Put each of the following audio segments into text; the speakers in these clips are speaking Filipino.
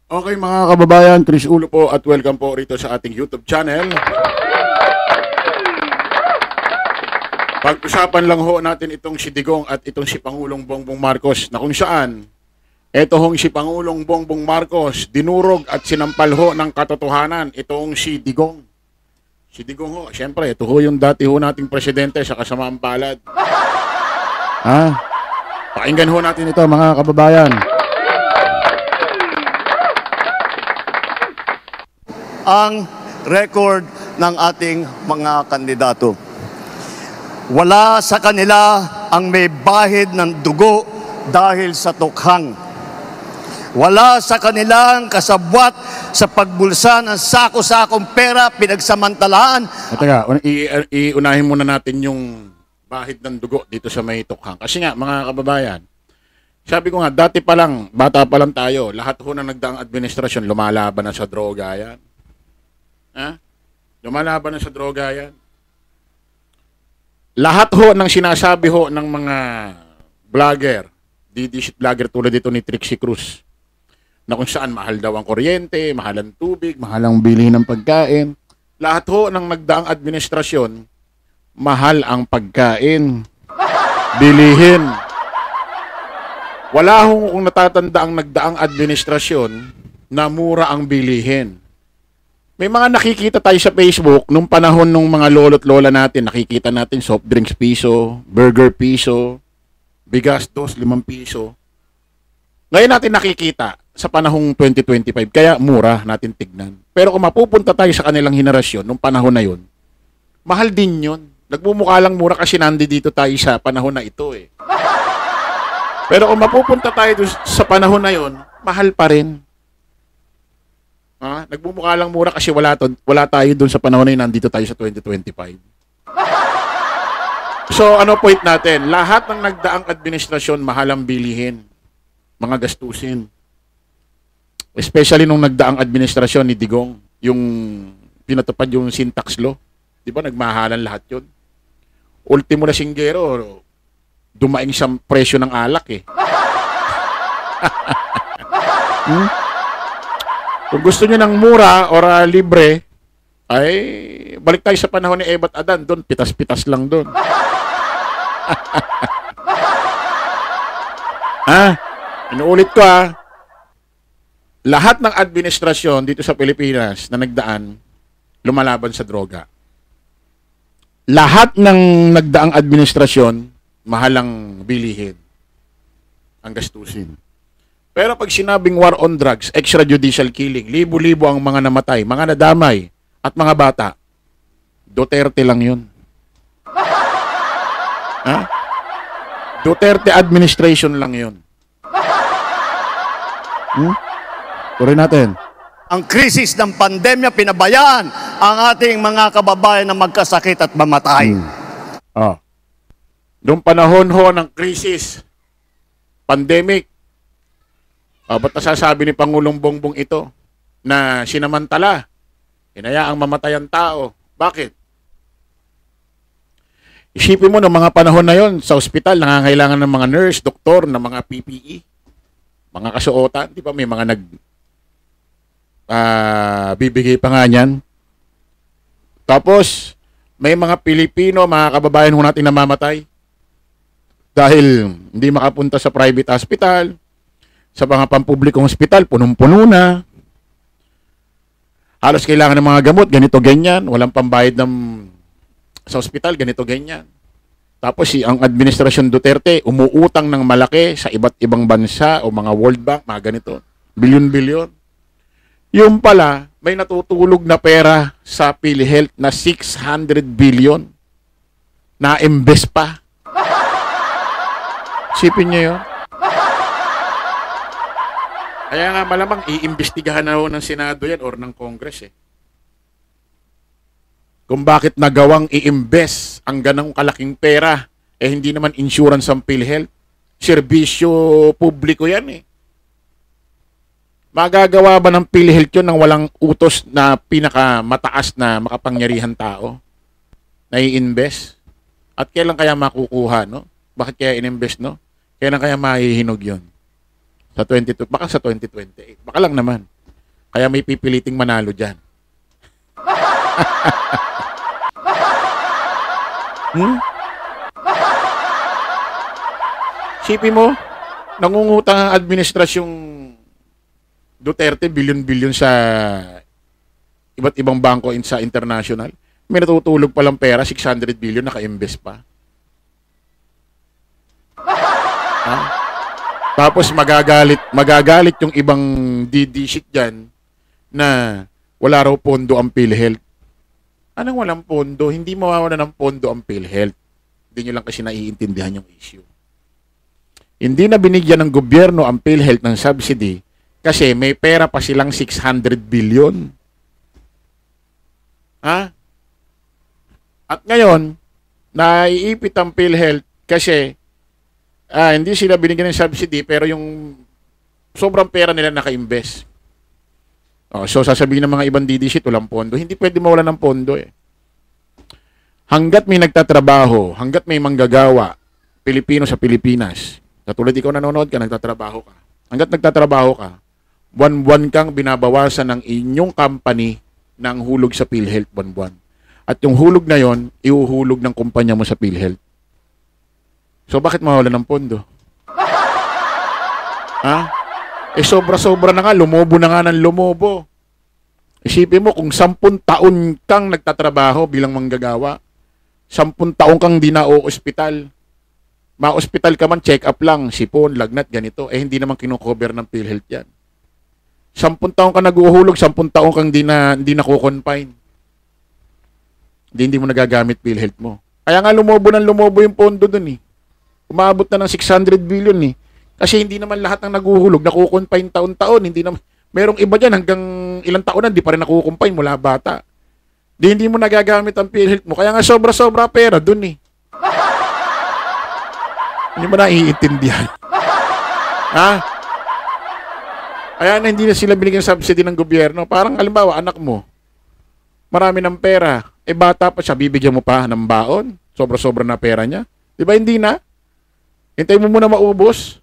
Okay mga kababayan, Chris Ulo po at welcome po rito sa ating YouTube channel. Pag-usapan lang ho natin itong si Digong at itong si Pangulong Bongbong Marcos na kung saan ito hong si Pangulong Bongbong Marcos dinurog at sinampal ho ng katotohanan itong si Digong. Si Digong ho, siyempre ito ho yung dati ho nating presidente sa kasamaang palad. Pakinggan ho natin ito mga kababayan. Ang record ng ating mga kandidato. Wala sa kanila ang may bahid ng dugo dahil sa tukhang. Wala sa kanilang kasabwat sa pagbulsa ng sako-sakong pera pinagsamantalaan. Teka, iunahin muna natin yung bahid ng dugo dito sa may tukhang. Kasi nga mga kababayan, sabi ko nga, dati pa lang, bata pa lang tayo, lahat ho na nagdaang administrasyon lumalaban na sa droga yan. Lumalaban na sa droga yan. Lahat ho ng sinasabi ho ng mga vlogger, DD vlogger tulad dito ni Trixie Cruz, na kung saan mahal daw ang kuryente, mahal ang tubig, mahal ang bilihin ng pagkain. Lahat ho ng nagdaang administrasyon, mahal ang pagkain, bilihin. Wala hong kung natatanda ang nagdaang administrasyon na mura ang bilihin. May mga nakikita tayo sa Facebook nung panahon nung mga lolo't lola natin, nakikita natin soft drinks piso, burger piso, bigas 5 piso. Ngayon natin nakikita sa panahong 2025, kaya mura natin tignan. Pero kung mapupunta tayo sa kanilang henerasyon nung panahon na yun, mahal din yun. Nagmumukha lang mura kasi nandito tayo sa panahon na ito eh. Pero kung mapupunta tayo sa panahon na yun, mahal pa rin. Nagmumukha lang mura kasi wala tayo dun sa panahon na yun, nandito tayo sa 2025. So ano point natin? Lahat ng nagdaang administrasyon mahal ang bilihin, mga gastusin. Especially nung nagdaang administrasyon ni Digong, yung pinatupad yung sin tax law. Di ba nagmahalan lahat yun? Ultimo na singgero, dumaing sa presyo ng alak eh. Kung gusto nyo ng mura or libre, ay balik tayo sa panahon ni Ebat Adan. Doon, pitas-pitas lang doon. Inuulit ko lahat ng administrasyon dito sa Pilipinas na nagdaan, lumalaban sa droga. Lahat ng nagdaang administrasyon, mahalang bilihin ang gastusin. Pero pag sinabing war on drugs, extrajudicial killing, libo-libo ang mga namatay, mga nadamay, at mga bata, Duterte lang yun. Duterte administration lang yun. Tuloy natin. Ang krisis ng pandemya, pinabayaan ang ating mga kababayan na magkasakit at mamatay. Noong panahon ho ng krisis, pandemic, ba't nasasabi ni Pangulong Bongbong ito na sinamantala, hinayaang mamatay ang tao? Bakit? Isipin mo ng mga panahon na yon sa ospital, nangangailangan ng mga nurse, doktor, ng mga PPE, mga kasuotan. Di ba may mga bibigay pa nga niyan. Tapos, may mga Pilipino, mga kababayan ho natin namamatay dahil hindi makapunta sa private hospital. Sa mga pampublikong ospital, punong-puno na. Halos kailangan ng mga gamot, ganito, ganyan. Walang pambayad sa ospital, ganito, ganyan. Tapos ang administrasyon Duterte, umuutang ng malaki sa iba't ibang bansa o mga World Bank, mga ganito. Bilyon-bilyon. Yung pala, may natutulog na pera sa PhilHealth na 600 billion. Na-invest pa. Sipin niyo yun. Kaya nga malamang iimbestigahan na ho ng Senado yan or ng Congress eh. Kung bakit nagawang i-invest ang ganang kalaking pera, eh hindi naman insurance ang PhilHealth. Serbisyo publiko yan eh. Magagawa ba ng PhilHealth yun nang walang utos na pinakamataas na makapangyarihan tao na i-invest? At kailan kaya makukuha, no? Bakit kaya in-invest, no? Kailan kaya mahihinog yun? Sa 22, baka sa 2028. Baka lang naman. Kaya may pipiliting manalo dyan. Sipin mo, nangungutang ang administrasyong Duterte bilyon-bilyon sa iba't ibang bangko sa international. May natutulog palang pera, 600 billion, naka-invest pa. Ha? Tapos magagalit yung ibang didishit dyan na wala raw pondo ang PhilHealth. Anong walang pondo? Hindi mawawala ng pondo ang PhilHealth. Hindi nyo lang kasi naiintindihan yung issue. Hindi na binigyan ng gobyerno ang PhilHealth ng subsidy kasi may pera pa silang 600 billion. Ha? At ngayon, naiipit ang PhilHealth kasi hindi sila binigyan ng subsidy pero yung sobrang pera nila naka-invest. So sasabihin ng mga ibang DDC, walang pondo. Hindi pwede mawala ng pondo eh. Hanggat may nagtatrabaho, hanggat may manggagawa, Pilipino sa Pilipinas, katulad ikaw nanonood ka, nagtatrabaho ka. Hanggat nagtatrabaho ka, buwan-buwan kang binabawasan ng inyong company ng hulog sa PhilHealth buwan-buwan. At yung hulog na yon, iuhulog ng kumpanya mo sa PhilHealth. So bakit mawala ng pondo? Ha? Sobra-sobra na nga, lumobo na nga ng lumobo. Isipin mo, kung 10 taon kang nagtatrabaho bilang manggagawa, 10 taon kang di na ospital. Ma-hospital ka man, check-up lang, sipon, lagnat, ganito. Hindi naman kinukover ng PhilHealth yan. 10 taon ka nag-uuhulog, 10 taon kang di na kukonfine. Hindi mo nagagamit PhilHealth mo. Kaya nga lumobo yung pondo dun eh. Umabot na ng 600 billion eh. Kasi hindi naman lahat ng naguhulog, nakukonfine taon-taon. Hindi naman, merong iba dyan hanggang ilang taon na, di pa rin nakukonfine mula bata. Hindi mo nagagamit ang PhilHealth mo. Kaya nga sobra-sobra pera dun eh. Hindi mo naiintindihan. Ha? Kaya na hindi na sila binigyan subsidy ng gobyerno. Parang halimbawa, anak mo, marami ng pera. Bata pa siya, bibigyan mo pa ng baon. Sobra-sobra na pera niya. Di ba hindi na? Hintayin mo muna maubos.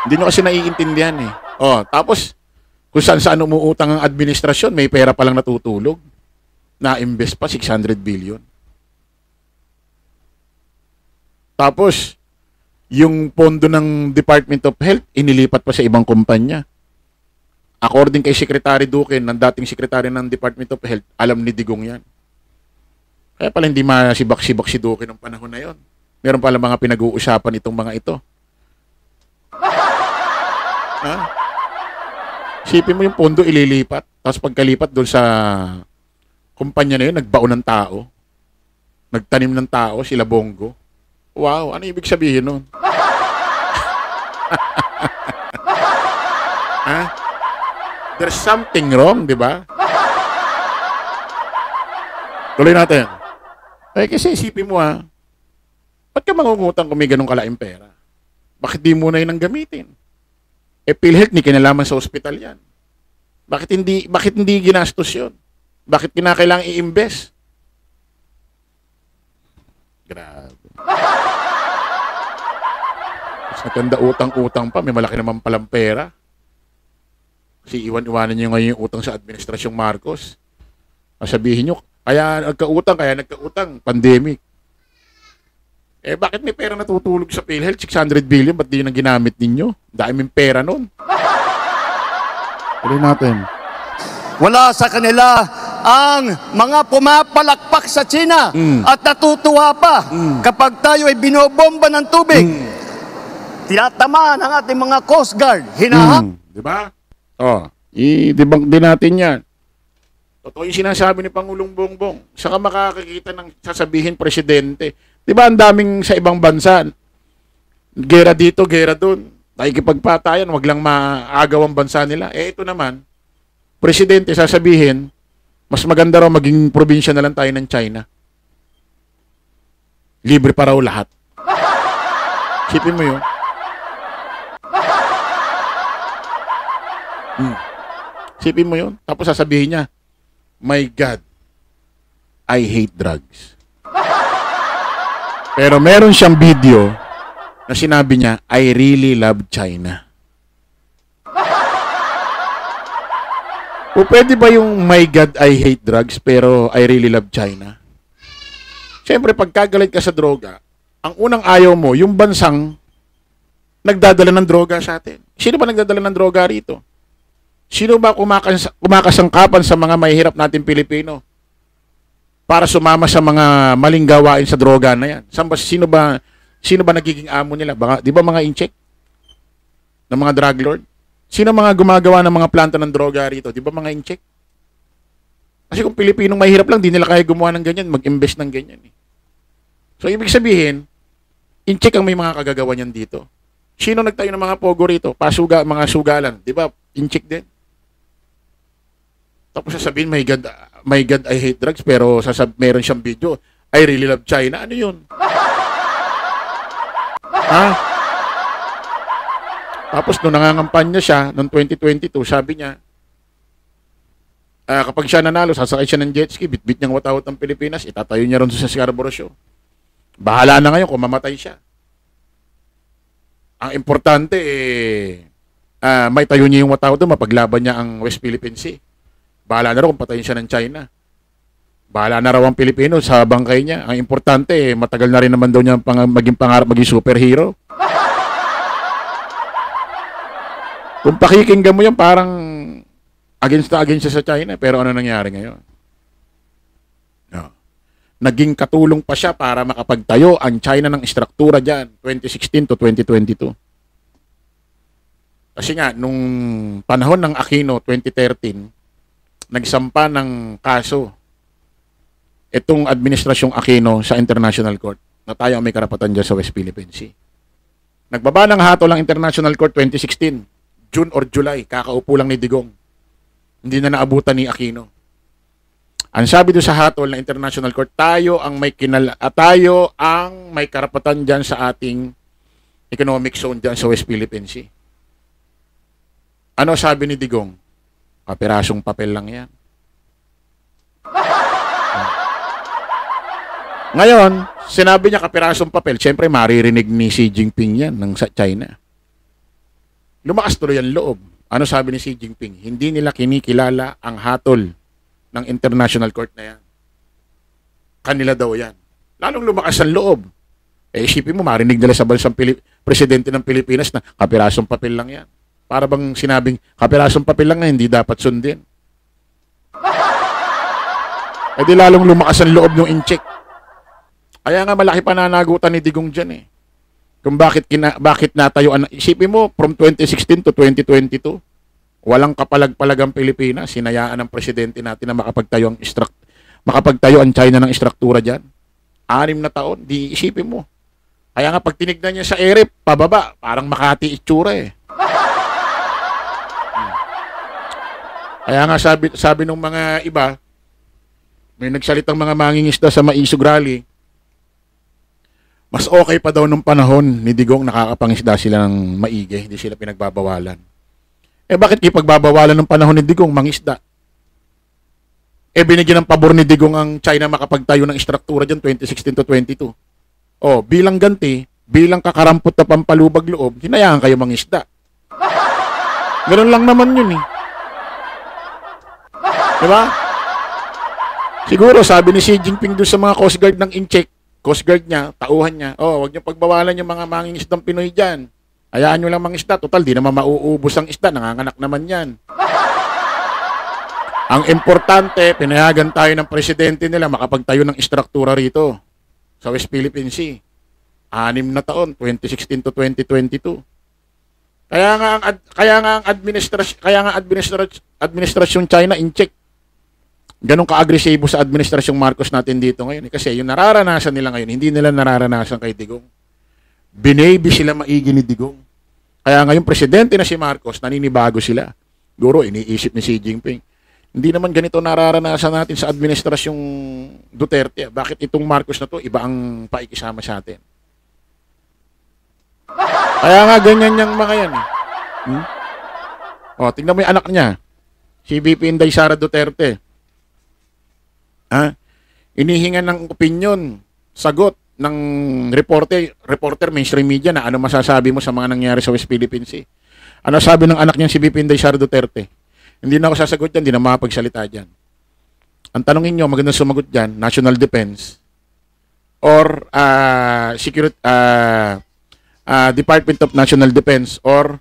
Hindi nyo kasi naiintindihan eh. Tapos, kung saan umuutang ang administrasyon, may pera palang natutulog. Na-invest pa, 600 billion. Tapos, yung pondo ng Department of Health, inilipat pa sa ibang kumpanya. According kay Secretary Duque, ng dating Secretary ng Department of Health, alam ni Digong yan. Kaya pala hindi masibak-sibak si Duque ng panahon na yon. Meron pala mga pinag-uusapan itong mga ito. Ha? Isipin mo yung pondo ililipat. Tapos pagkalipat doon sa kumpanya na yun, nagbaon ng tao. Nagtanim ng tao, sila Bongo. Wow, ano ibig sabihin nun? Ha? There's something wrong, di ba? Tuloy natin. Kasi isipin mo ba't ka mangungutang kung may ganun kalaing pera? Bakit di mo na yun ang gamitin? PhilHealth, ni kinalaman sa ospital yan. Bakit hindi ginastos yun? Bakit kinakailangan i-invest? Grabe. Mas natanda utang-utang pa, may malaki naman palang pera. Kasi iwan-iwanan nyo ngayon yung utang sa Administrasyong Marcos. Sabihin nyo, kaya nagkautang, pandemic. Bakit may pera natutulog sa PhilHealth? 600 billion, ba't di yun ang ginamit ninyo? Daming pera nun. Tuloy natin. Wala sa kanila ang mga pumapalakpak sa China at natutuwa pa kapag tayo ay binobomba ng tubig. Tinatamaan ang ating mga Coast Guard. Diba? I-debunk din natin yan. Totoo yung sinasabi ni Pangulong Bongbong. Saka makakakita ng sasabihin presidente. Diba ang daming sa ibang bansa? Gera dito, gera doon. Nakikipagpatayan, wag lang maagaw ang bansa nila. Ito naman, presidente sasabihin, mas maganda raw maging probinsya na lang tayo ng China. Libre pa raw lahat. Sipin mo yun. Sipin mo yun. Tapos sasabihin niya, my God, I hate drugs. Pero meron siyang video na sinabi niya, I really love China. O pwede ba yung my God, I hate drugs pero I really love China? Siyempre, pagkagalit ka sa droga, ang unang ayaw mo, yung bansang nagdadala ng droga sa atin. Sino ba nagdadala ng droga rito? Sino ba kumakasangkapan sa mga mahihirap natin Pilipino para sumama sa mga maling gawain sa droga na yan? Sino ba nagiging amo nila? Di ba mga incheck? Ng mga drug lord? Sino mga gumagawa ng mga planta ng droga rito? Di ba mga incheck? Kasi kung Pilipinong mahirap lang, di nila kaya gumawa ng ganyan, mag-invest ng ganyan. So, ibig sabihin, incheck ang may mga kagagawa niyan dito. Sino nagtayo ng mga pogo rito? Mga sugalan. Di ba? Incheck din. Tapos sasabihin, my God, I hate drugs, pero meron siyang video, I really love China. Ano yun? Ha? Tapos nung nangangampanya siya, noong 2022, sabi niya, kapag siya nanalo, sasakay siya ng jet ski, bitbit niyang watawat ng Pilipinas, itatayo niya ron sa Scarborough Show. Bahala na ngayon kung mamatay siya. Ang importante, may tayo niya yung watawat doon, mapaglaban niya ang West Philippine Sea. Bahala na rin kung patayin siya ng China. Bahala na raw ang Pilipino sa bangkay niya. Ang importante, matagal na rin naman daw niya maging pangarap, maging superhero. Kung pakikinggan mo yan, parang against sa China. Pero ano nangyari ngayon? No. Naging katulong pa siya para makapagtayo ang China ng istruktura dyan, 2016 to 2022. Kasi nga, nung panahon ng Aquino, 2013, nagsampa ng kaso itong administrasyong Aquino sa International Court na tayo ang may karapatan dyan sa West Philippine Sea. Nagbaba ng hatol ang International Court 2016, June or July, kakaupo lang ni Digong. Hindi na naabutan ni Aquino. Ang sabi doon sa hatol ng International Court, tayo ang may karapatan dyan sa ating economic zone dyan sa West Philippine Sea. Ano sabi ni Digong? Kapirasong papel lang yan. Ngayon, sinabi niya kapirasong papel, siyempre maririnig ni Xi Jinping yan ng China. Lumakas tuloy ang loob. Ano sabi ni Xi Jinping? Hindi nila kinikilala ang hatol ng International Court na yan. Kanila daw yan. Lalong lumakas ang loob. Isipin mo, marinig nila sa bansang presidente ng Pilipinas na kapirasong papel lang yan. Para bang sinabing kapirasong papel lang na hindi dapat sundin. Di lalong lumakas ang loob ng incheck. Kaya nga malaki pananagutan ni Digong dyan eh. Kung bakit natayuan. Isipin mo, from 2016 to 2022, walang kapalag-palag ang Pilipinas. Sinayaan ng presidente natin na makapagtayo ang China ng istruktura dyan. 6 na taon, di isipin mo. Kaya nga pag tinignan niya sa ere, pababa, parang Makati itsura eh. Kaya nga sabi ng mga iba, may nagsalitang mga mangingisda sa Maisog Rally, mas okay pa daw nung panahon ni Digong nakakapangisda sila ng maigi, hindi sila pinagbabawalan. Bakit ipagbabawalan ng panahon ni Digong mangisda? Binigyan ng pabor ni Digong ang China makapagtayo ng istruktura dyan 2016 to 22. Bilang ganti, bilang kakarampot na pampalubag loob, hinayaan kayo mangisda. Ganun lang naman yun eh. Diba? Siguro sabi ni Xi Jinping doon sa mga Coast Guard ng incheck, Coast Guard niya, tauhan niya, huwag niyo pagbawalan yung mga mangingisdang Pinoy dyan. Hayaan nyo lang mangisda. Total, di naman mauubos ang isda. Nanganganak naman yan. Ang importante, pinayagan tayo ng presidente nila makapagtayo ng istruktura rito sa West Philippine Sea. 6 na taon, 2016 to 2022. Kaya nga ang administrasyong China in check. Ganun ka-agresibo sa administrasyong Marcos natin dito ngayon. Kasi yung nararanasan nila ngayon, hindi nila nararanasan kay Digong. Binaby sila maigi ni Digong. Kaya ngayon, presidente na si Marcos, naninibago sila. Guro, iniisip ni Xi Jinping. Hindi naman ganito nararanasan natin sa administrasyong Duterte. Bakit itong Marcos na to, iba ang paikisama sa atin? Kaya nga, ganyan yung mga yan. Tingnan mo yung anak niya. Si VP Inday Sara Duterte. Inihingan ng opinyon, sagot ng reporter mainstream media na ano masasabi mo sa mga nangyari sa West Philippine Sea. Ano sabi ng anak niya si VP Inday Sara Duterte? Hindi na ako sasagot yan, hindi na makapagsalita dyan. Ang tanongin nyo, magandang sumagot dyan, national defense or Department of National Defense or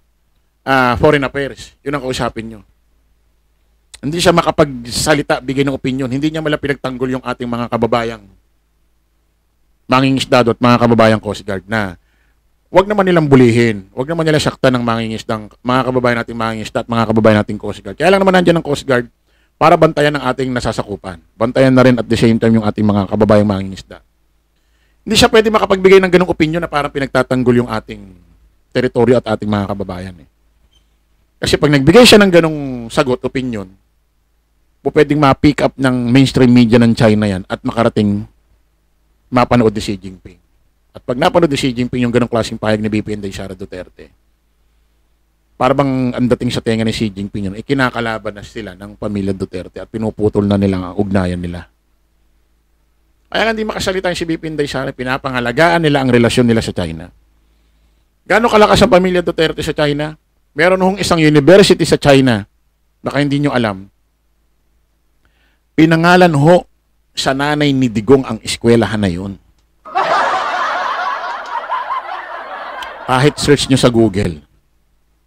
Foreign Affairs. Yun ang kausapin nyo. Hindi siya makapagsalita, bigay ng opinion. Hindi niya mala pinagtanggol yung ating mga kababayang mangingisdado at mga kababayang Coast Guard na wag naman nilang bulihin. Wag naman nila saktan ng mangingisdang mga kababayan nating mangingisda at mga kababayan nating Coast Guard. Kaya lang naman nandiyan ang Coast Guard para bantayan ang ating nasasakupan. Bantayan na rin at the same time yung ating mga kababayang mangingisda. Hindi siya pwede makapagbigay ng ganung opinion na parang pinagtatanggol yung ating teritoryo at ating mga kababayan. Kasi pag nagbigay siya ng ganung sagot, opinion, pwedeng ma-pick up ng mainstream media ng China yan at makarating mapanood ni Xi Jinping. At pag napanood ni Xi Jinping yung ganung klaseng pahayag ni VP Inday Sara Duterte, para bang ang dating sa tenga ni Xi Jinping yun, ikinakalaban na sila ng pamilya Duterte at pinuputol na nila ang ugnayan nila. Kaya hindi makasalita yung si VP Inday Sara, pinapangalagaan nila ang relasyon nila sa China. Gaano kalakas ang pamilya Duterte sa China? Meron hong isang university sa China, baka hindi nyo alam, pinangalan ho sa nanay ni Digong ang eskwelahan na yun. Kahit search nyo sa Google,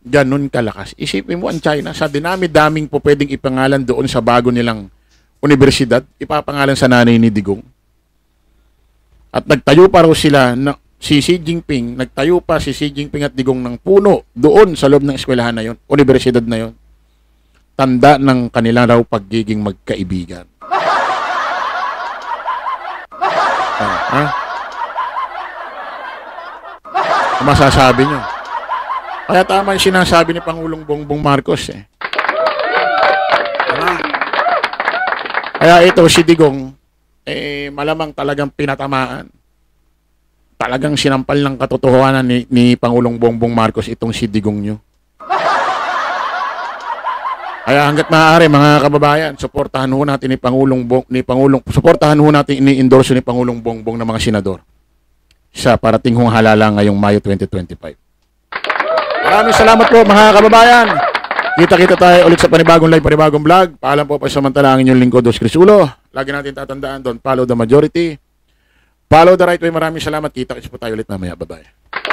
ganun kalakas. Isipin mo ang China, sa dinami-daming po pwedeng ipangalan doon sa bago nilang universidad, ipapangalan sa nanay ni Digong. At nagtayo pa raw sila, si Xi Jinping, nagtayo pa si Xi Jinping at Digong ng puno doon sa loob ng eskwelahan na yon, universidad na yon. Tanda ng kanila raw pagiging magkaibigan. Masasabi nyo. Kaya tama yung sinasabi ni Pangulong Bongbong Marcos eh. Kaya ito si Digong malamang talagang pinatamaan. Talagang sinampal ng katotohanan ni Pangulong Bongbong Marcos itong si Digong nyo. Kaya hangga't maaari mga kababayan, suportahan ho natin suportahan ho natin ini-endorse ni Pangulong Bongbong ng mga senador sa parating hong halala ngayong Mayo 2025. Maraming salamat po mga kababayan. Kita-kita tayo ulit sa panibagong live, panibagong vlog. Paalam po pa samantala ang inyong lingkod, Dos Crisulo. Lagi natin tatandaan doon, follow the majority. Follow the right way. Maraming salamat. Kita-kita po tayo ulit mamaya. Bye-bye.